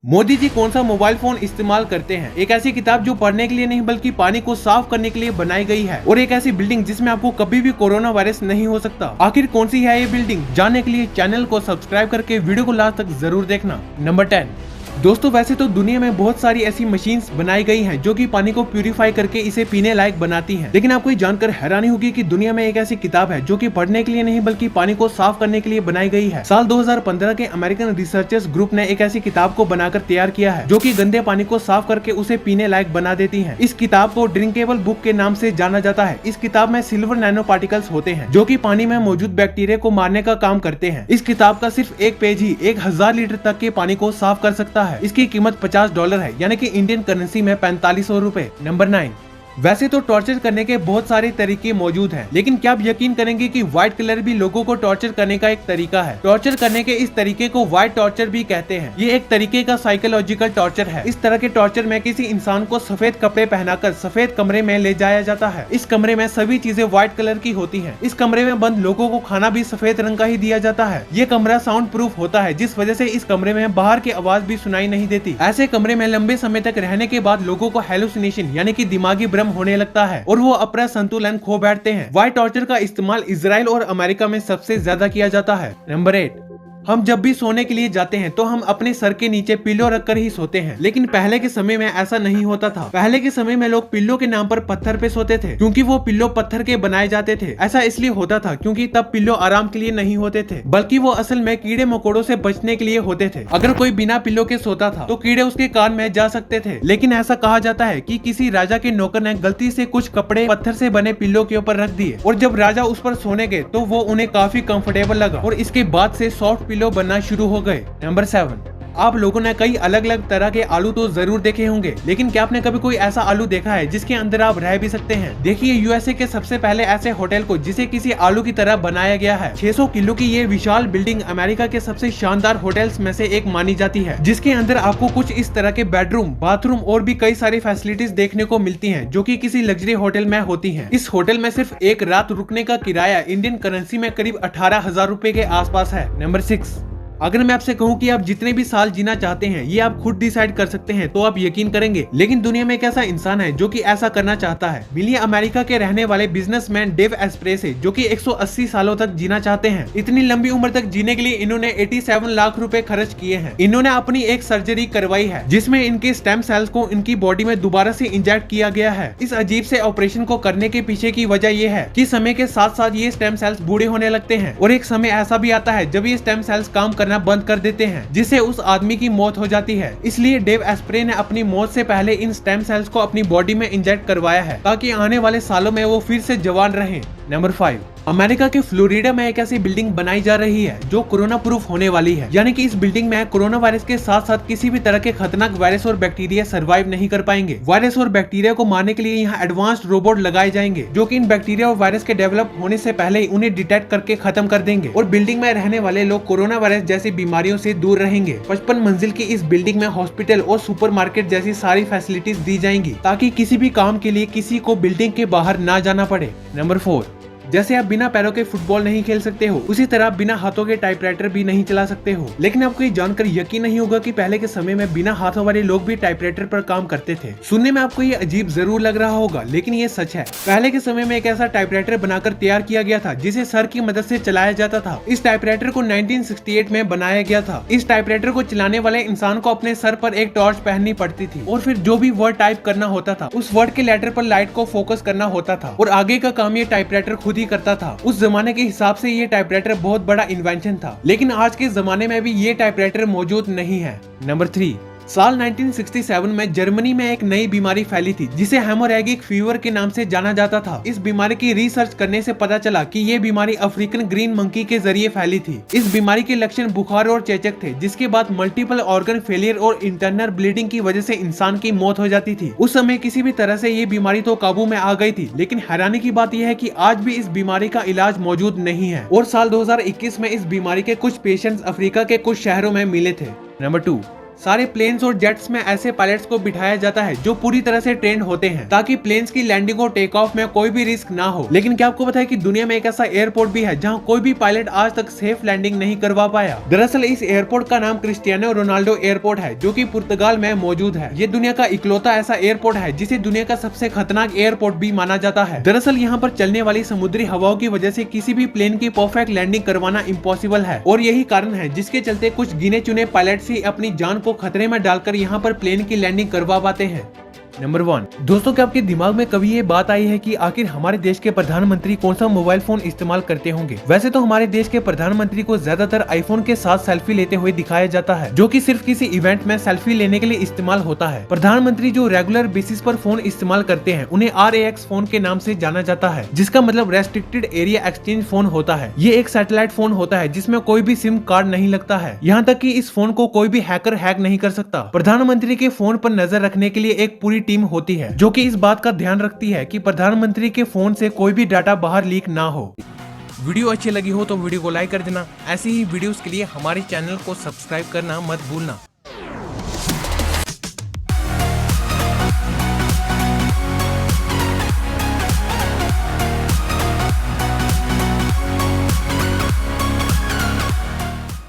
मोदी जी कौन सा mobile phone इस्तेमाल करते हैं? एक ऐसी किताब जो पढ़ने के लिए नहीं बल्कि पानी को साफ करने के लिए बनाई गई है, और एक ऐसी बिल्डिंग जिसमें आपको कभी भी कोरोना वायरस नहीं हो सकता। आखिर कौन सी है ये बिल्डिंग? जानने के लिए चैनल को सब्सक्राइब करके वीडियो को लास्ट तक जरूर देखना। नंबर 10। दोस्तों, वैसे तो दुनिया में बहुत सारी ऐसी मशीन्स बनाई गई हैं जो कि पानी को प्यूरिफाई करके इसे पीने लायक बनाती हैं, लेकिन आपको ये जानकर हैरानी होगी कि दुनिया में एक ऐसी किताब है जो कि पढ़ने के लिए नहीं बल्कि पानी को साफ करने के लिए बनाई गई है। साल 2015 के अमेरिकन रिसर्चर्स ग्रुप ने एक ऐसी किताब को बनाकर तैयार किया है जो कि गंदे पानी को साफ करके उसे पीने लायक बना देती है। इस किताब को ड्रिंकेबल बुक के नाम से जाना जाता है। इस किताब में सिल्वर नैनो पार्टिकल्स होते हैं जो कि पानी में मौजूद बैक्टीरिया को मारने का काम करते हैं। इस किताब का सिर्फ एक पेज ही 1000 लीटर तक के पानी को साफ कर सकता है। इसकी कीमत $50 है, यानी कि इंडियन करेंसी में 4500 रुपए। नंबर 9। वैसे तो टॉर्चर करने के बहुत सारे तरीके मौजूद हैं, लेकिन क्या आप यकीन करेंगे कि व्हाइट कलर भी लोगों को टॉर्चर करने का एक तरीका है। टॉर्चर करने के इस तरीके को व्हाइट टॉर्चर भी कहते हैं। ये एक तरीके का साइकोलॉजिकल टॉर्चर है। इस तरह के टॉर्चर में किसी इंसान को सफेद कपड़े पहनाकर सफेद कमरे में ले जाया जाता है। इस कमरे में सभी चीजें व्हाइट कलर की होती है। इस कमरे में बंद लोगों को खाना भी सफेद रंग का ही दिया जाता है। ये कमरा साउंड प्रूफ होता है, जिस वजह से इस कमरे में बाहर की आवाज भी सुनाई नहीं देती। ऐसे कमरे में लंबे समय तक रहने के बाद लोगों को हेलुसिनेशन यानी कि दिमागी भ्रम होने लगता है और वो अपना संतुलन खो बैठते हैं। व्हाइट टॉर्चर का इस्तेमाल इजराइल और अमेरिका में सबसे ज्यादा किया जाता है। नंबर 8। हम जब भी सोने के लिए जाते हैं तो हम अपने सर के नीचे पिल्लो रखकर ही सोते हैं, लेकिन पहले के समय में ऐसा नहीं होता था। पहले के समय में लोग पिल्लो के नाम पर पत्थर पे सोते थे, क्योंकि वो पिल्लो पत्थर के बनाए जाते थे। ऐसा इसलिए होता था क्योंकि तब पिल्लो आराम के लिए नहीं होते थे, बल्कि वो असल में कीड़े मकोड़ों से बचने के लिए होते थे। अगर कोई बिना पिल्लो के सोता था तो कीड़े उसके कान में जा सकते थे। लेकिन ऐसा कहा जाता है कि किसी राजा के नौकर ने गलती से कुछ कपड़े पत्थर से बने पिल्लो के ऊपर रख दिए, और जब राजा उस पर सोने गए तो वो उन्हें काफी कंफर्टेबल लगा, और इसके बाद से सॉफ्ट पिल्लो बनना शुरू हो गए। नंबर 7। आप लोगों ने कई अलग अलग तरह के आलू तो जरूर देखे होंगे, लेकिन क्या आपने कभी कोई ऐसा आलू देखा है जिसके अंदर आप रह भी सकते हैं? देखिए, यूएसए के सबसे पहले ऐसे होटल को जिसे किसी आलू की तरह बनाया गया है। 600 किलो की ये विशाल बिल्डिंग अमेरिका के सबसे शानदार होटल्स में से एक मानी जाती है, जिसके अंदर आपको कुछ इस तरह के बेडरूम, बाथरूम और भी कई सारी फैसिलिटीज देखने को मिलती हैं जो कि किसी लग्जरी होटल में होती हैं। इस होटल में सिर्फ एक रात रुकने का किराया इंडियन करेंसी में करीब 18,000 रुपए के आसपास है। नंबर 6। अगर मैं आपसे कहूं कि आप जितने भी साल जीना चाहते हैं ये आप खुद डिसाइड कर सकते हैं तो आप यकीन करेंगे, लेकिन दुनिया में एक ऐसा इंसान है जो कि ऐसा करना चाहता है। मिलिए अमेरिका के रहने वाले बिजनेसमैन डेव एस्प्रेस है, जो कि 180 सालों तक जीना चाहते हैं। इतनी लंबी उम्र तक जीने के लिए इन्होंने 87 लाख रुपए खर्च किए हैं। इन्होंने अपनी एक सर्जरी करवाई है जिसमें इनके स्टेम सेल्स को इनकी बॉडी में दोबारा से इंजेक्ट किया गया है। इस अजीब से ऑपरेशन को करने के पीछे की वजह यह है कि समय के साथ साथ ये स्टेम सेल्स बूढ़े होने लगते हैं, और एक समय ऐसा भी आता है जब ये स्टेम सेल्स काम करना बंद कर देते हैं, जिससे उस आदमी की मौत हो जाती है। इसलिए डेव एस्प्रे ने अपनी मौत से पहले इन स्टेम सेल्स को अपनी बॉडी में इंजेक्ट करवाया है ताकि आने वाले सालों में वो फिर से जवान रहें। नंबर 5। अमेरिका के फ्लोरिडा में एक ऐसी बिल्डिंग बनाई जा रही है जो कोरोना प्रूफ होने वाली है, यानी कि इस बिल्डिंग में कोरोना वायरस के साथ साथ किसी भी तरह के खतरनाक वायरस और बैक्टीरिया सर्वाइव नहीं कर पाएंगे। वायरस और बैक्टीरिया को मारने के लिए यहाँ एडवांस्ड रोबोट लगाए जाएंगे जो कि इन बैक्टीरिया और वायरस के डेवलप होने से पहले ही उन्हें डिटेक्ट करके खत्म कर देंगे, और बिल्डिंग में रहने वाले लोग कोरोना वायरस जैसी बीमारियों से दूर रहेंगे। 55 मंजिल की इस बिल्डिंग में हॉस्पिटल और सुपरमार्केट जैसी सारी फैसिलिटीज दी जाएंगी ताकि किसी भी काम के लिए किसी को बिल्डिंग के बाहर ना जाना पड़े। नंबर 4। जैसे आप बिना पैरों के फुटबॉल नहीं खेल सकते हो, उसी तरह आप बिना हाथों के टाइपराइटर भी नहीं चला सकते हो। लेकिन आपको ये जानकर यकीन नहीं होगा कि पहले के समय में बिना हाथों वाले लोग भी टाइपराइटर पर काम करते थे। सुनने में आपको ये अजीब जरूर लग रहा होगा, लेकिन ये सच है। पहले के समय में एक ऐसा टाइपराइटर बनाकर तैयार किया गया था जिसे सर की मदद से चलाया जाता था। इस टाइपराइटर को 1968 में बनाया गया था। इस टाइपराइटर को चलाने वाले इंसान को अपने सर पर एक टॉर्च पहननी पड़ती थी, और फिर जो भी वर्ड टाइप करना होता था उस वर्ड के लेटर पर लाइट को फोकस करना होता था, और आगे का काम ये टाइपराइटर खुद ही करता था। उस जमाने के हिसाब से ये टाइपराइटर बहुत बड़ा इन्वेंशन था, लेकिन आज के जमाने में भी ये टाइपराइटर मौजूद नहीं है। नंबर 3। साल 1967 में जर्मनी में एक नई बीमारी फैली थी जिसे हेमोरेगिक फीवर के नाम से जाना जाता था। इस बीमारी की रिसर्च करने से पता चला कि ये बीमारी अफ्रीकन ग्रीन मंकी के जरिए फैली थी। इस बीमारी के लक्षण बुखार और चेचक थे, जिसके बाद मल्टीपल ऑर्गन फेलियर और इंटरनल ब्लीडिंग की वजह से इंसान की मौत हो जाती थी। उस समय किसी भी तरह से ये बीमारी तो काबू में आ गई थी, लेकिन हैरानी की बात यह है कि आज भी इस बीमारी का इलाज मौजूद नहीं है, और साल 2021 में इस बीमारी के कुछ पेशेंट्स अफ्रीका के कुछ शहरों में मिले थे। नंबर 2। सारे प्लेन्स और जेट्स में ऐसे पायलट्स को बिठाया जाता है जो पूरी तरह से ट्रेंड होते हैं ताकि प्लेन्स की लैंडिंग और टेक ऑफ में कोई भी रिस्क ना हो। लेकिन क्या आपको पता है कि दुनिया में एक ऐसा एयरपोर्ट भी है जहां कोई भी पायलट आज तक सेफ लैंडिंग नहीं करवा पाया। दरअसल इस एयरपोर्ट का नाम क्रिस्टियानो रोनाल्डो एयरपोर्ट है जो कि पुर्तगाल में मौजूद है। ये दुनिया का इकलौता ऐसा एयरपोर्ट है जिसे दुनिया का सबसे खतरनाक एयरपोर्ट भी माना जाता है। दरअसल यहाँ पर चलने वाली समुद्री हवाओं की वजह से किसी भी प्लेन की परफेक्ट लैंडिंग करवाना इम्पॉसिबल है और यही कारण है जिसके चलते कुछ गिने चुने पायलट्स ही अपनी जान को खतरे में डालकर यहाँ पर प्लेन की लैंडिंग करवा पाते हैं। नंबर 1। दोस्तों, क्या आपके दिमाग में कभी ये बात आई है कि आखिर हमारे देश के प्रधानमंत्री कौन सा मोबाइल फोन इस्तेमाल करते होंगे? वैसे तो हमारे देश के प्रधानमंत्री को ज्यादातर आईफोन के साथ सेल्फी लेते हुए दिखाया जाता है जो कि सिर्फ किसी इवेंट में सेल्फी लेने के लिए इस्तेमाल होता है। प्रधानमंत्री जो रेगुलर बेसिस पर फोन इस्तेमाल करते हैं उन्हें RAX फोन के नाम से जाना जाता है जिसका मतलब रेस्ट्रिक्टेड एरिया एक्सचेंज फोन होता है। ये एक सैटेलाइट फोन होता है जिसमें कोई भी सिम कार्ड नहीं लगता है। यहाँ तक कि इस फोन को कोई भी हैकर हैक नहीं कर सकता। प्रधानमंत्री के फोन पर नजर रखने के लिए एक पूरी टीम होती है जो कि इस बात का ध्यान रखती है कि प्रधानमंत्री के फोन से कोई भी डाटा बाहर लीक ना हो। वीडियो अच्छी लगी हो तो वीडियो को लाइक कर देना। ऐसी ही वीडियोस के लिए हमारे चैनल को सब्सक्राइब करना मत भूलना।